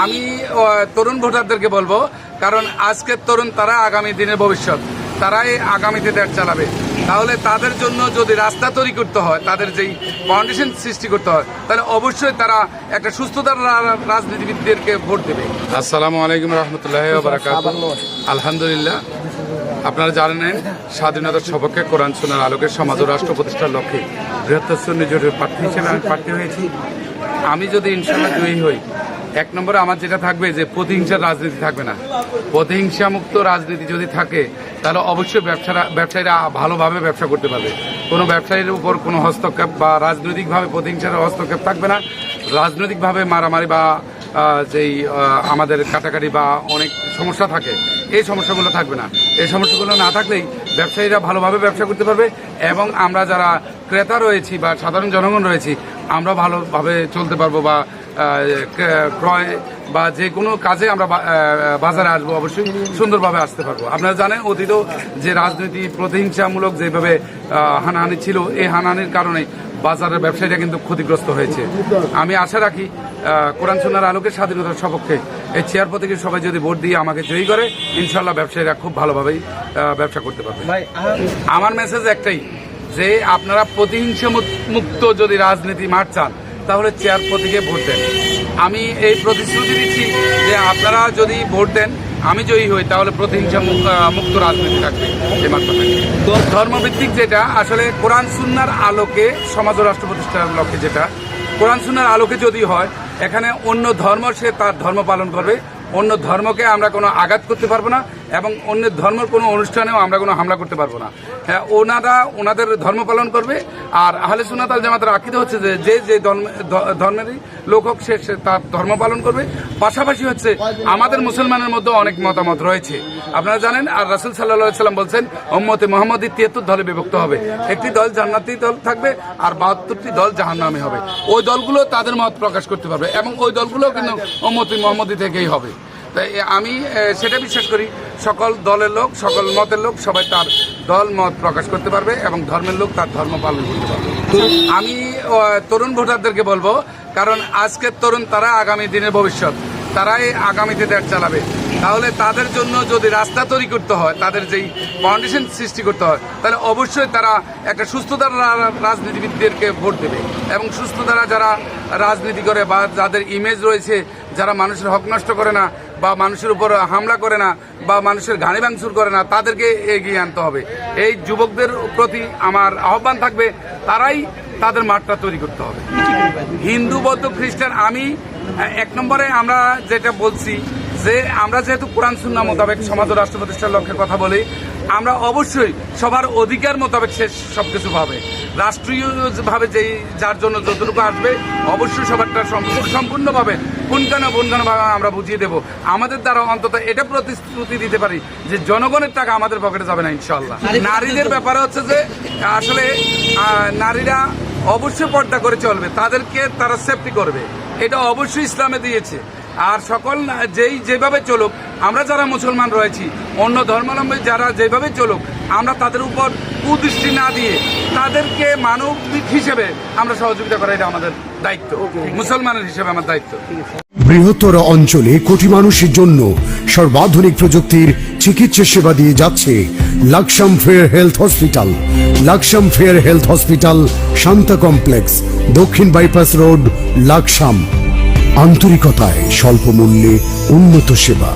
আমি তরুণ ভোটারদেরকে বলবো, কারণ আজকের তরুণ তারা আগামী দিনের ভবিষ্যৎ, তারাই আগামীতে দেশ চালাবে। তাহলে তাদের জন্য যদি রাস্তা তৈরি করতে হয়, তাদের যেই ফাউন্ডেশন সৃষ্টি করতে হয়, তাহলে অবশ্যই তারা একটা সুস্থতার রাজনীতিবিদদেরকে ভোট দেবে। আসসালামু আলাইকুম রহমতুল্লাহি ওয়া বারাকাতুহু। আলহামদুলিল্লাহ, আপনারা জানেন স্বাধীনতার সপক্ষে কোরআন সুন্নাহর আলোকে সমাজ ও রাষ্ট্র প্রতিষ্ঠার লক্ষ্যে বৃহত্তর সুন্নি জোটের প্রার্থী হিসেবে আমি প্রার্থী হয়েছি। আমি যদি ইনশাআল্লাহ জয়ী হই, এক নম্বরে আমার যেটা থাকবে যে প্রতিহিংসার রাজনীতি থাকবে না। প্রতিহিংসা মুক্ত রাজনীতি যদি থাকে, তাহলে অবশ্যই ব্যবসায়ীরা ভালোভাবে ব্যবসা করতে পারবে। কোনো ব্যবসায়ীর উপর কোনো হস্তক্ষেপ বা রাজনৈতিকভাবে প্রতিহিংসার হস্তক্ষেপ থাকবে না। রাজনৈতিকভাবে মারামারি বা যেই আমাদের কাটাকাটি বা অনেক সমস্যা থাকে, এই সমস্যাগুলো থাকবে না। এই সমস্যাগুলো না থাকলেই ব্যবসায়ীরা ভালোভাবে ব্যবসা করতে পারবে এবং আমরা যারা ক্রেতা রয়েছি বা সাধারণ জনগণ রয়েছি, আমরা ভালোভাবে চলতে পারবো বা ক্রয় বা যে কোনো কাজে আমরা বাজারে আসবো, অবশ্যই সুন্দরভাবে আসতে পারবো। আপনারা জানেন অতীতেও যে রাজনীতি প্রতিহিংসামূলক যেভাবে হানাহানি ছিল, এই হানাহানির কারণে বাজারের ব্যবসায়ীরা কিন্তু ক্ষতিগ্রস্ত হয়েছে। আমি আশা রাখি কোরআন সুন্নাহর আলোকে স্বাধীনতার সপক্ষে এই চেয়ার প্রতীকে সবাই যদি ভোট দিয়ে আমাকে জয়ী করে, ইনশাল্লাহ ব্যবসায়ীরা খুব ভালোভাবেই ব্যবসা করতে পারবে। আমার মেসেজ একটাই, যে আপনারা প্রতিহিংসা মুক্ত যদি রাজনীতি মাঠ চান, তাহলে চেয়ার প্রতীকে ভোট দেন। আমি এই প্রতিশ্রুতি দিচ্ছি যে আপনারা যদি ভোট দেন, আমি জয়ী হই, তাহলে প্রতিহিংসা মুক্ত রাজনীতি থাকবে এই মাধ্যমে। ধর্মভিত্তিক যেটা আসলে কোরআন সুন্নাহর আলোকে সমাজ ও রাষ্ট্র প্রতিষ্ঠার লক্ষ্যে, যেটা কোরআন সুন্নাহর আলোকে যদি হয়, এখানে অন্য ধর্ম সে তার ধর্ম পালন করবে, অন্য ধর্মকে আমরা কোনো আঘাত করতে পারবো না এবং অন্য ধর্মের কোনো অনুষ্ঠানেও আমরা কোনো হামলা করতে পারবো না। হ্যাঁ, ওনারা ওনাদের ধর্ম পালন করবে। আর আহলে সুন্নাত ওয়াল জামাতের আকীদা হচ্ছে যে যে ধর্মেরই লোক হোক, সে তার ধর্ম পালন করবে। পাশাপাশি হচ্ছে আমাদের মুসলমানের মধ্যে অনেক মতামত রয়েছে, আপনারা জানেন। আর রাসূল সাল্লাল্লাহু আলাইহি সাল্লাম বলছেন, উম্মতে মুহাম্মদী 73 দলে বিভক্ত হবে, একটি দল জান্নাতি দল থাকবে আর 72টি দল জাহান্নামী হবে। ওই দলগুলো তাদের মত প্রকাশ করতে পারবে এবং ওই দলগুলো কিন্তু উম্মতে মুহাম্মদী থেকেই হবে। তাই আমি সেটা বিশ্বাস করি, সকল দলের লোক, সকল মতের লোক সবাই তার দল মত প্রকাশ করতে পারবে এবং ধর্মের লোক তার ধর্ম পালন করতে পারবে। আমি তরুণ ভোটারদেরকে বলবো, কারণ আজকের তরুণ তারা আগামী দিনের ভবিষ্যৎ, তারাই আগামীতে দেশ চালাবে। তাহলে তাদের জন্য যদি রাস্তা তৈরি করতে হয়, তাদের যেই ফাউন্ডেশন সৃষ্টি করতে হয়, তাহলে অবশ্যই তারা একটা সুস্থতার রাজনীতিবিদদেরকে ভোট দেবে এবং সুস্থতারা যারা রাজনীতি করে বা যাদের ইমেজ রয়েছে, যারা মানুষের হক নষ্ট করে না বা মানুষের উপর হামলা করে না বা মানুষের গাড়ি ভাঙচুর করে না, তাদেরকে এগিয়ে আনতে হবে। এই যুবকদের প্রতি আমার আহ্বান থাকবে, তারাই তাদের মাঠটা তৈরি করতে হবে। হিন্দু, বৌদ্ধ, খ্রিস্টান, আমি এক নম্বরে আমরা যেটা বলছি যে আমরা যেহেতু কোরআন সুন্নাহ মোতাবেক সমাজ ও রাষ্ট্র প্রতিষ্ঠার লক্ষ্যে কথা বলি, আমরা অবশ্যই সবার অধিকার মোতাবেক সে সবকিছু পাবে। রাষ্ট্রীয়ভাবে যেই যার জন্য যতটুকু আসবে, অবশ্যই সবারটা সম্পূর্ণভাবে পুঙ্খানুপুঙ্খভাবে আমরা বুঝিয়ে দেব। আমাদের দ্বারা অন্তত এটা প্রতিশ্রুতি দিতে পারি যে জনগণের টাকা আমাদের পকেটে যাবে না ইনশাআল্লাহ। নারীদের ব্যাপারে হচ্ছে যে আসলে নারীরা অবশ্যই পর্দা করে চলবে, তাদেরকে তারা সেফটি করবে, এটা অবশ্যই ইসলামে দিয়েছে। আর সকল যেভাবে চলুক, আমরা যারা মুসলমান রয়েছি, অন্য ধর্মাবলম্বী যারা যেভাবে চলুক, আমরা তাদের উপর কুদৃষ্টি না দিয়ে তাদেরকে মানবিক হিসেবে আমরা সহযোগিতা করা, এটা আমাদের দায়িত্ব, মুসলমানের হিসেবে আমার দায়িত্ব। বৃহত্তর অঞ্চলে কোটি মানুষের জন্য সর্বাধুনিক প্রযুক্তির চিকিৎসা সেবা দিয়ে যাচ্ছে Laksam fair health hospital. Laksam fair health hospital, Shanta complex, দক্ষিণ বাইপাস রোড, লাকসাম। আন্তরিকতায় স্বল্প মূল্যে উন্নত সেবা।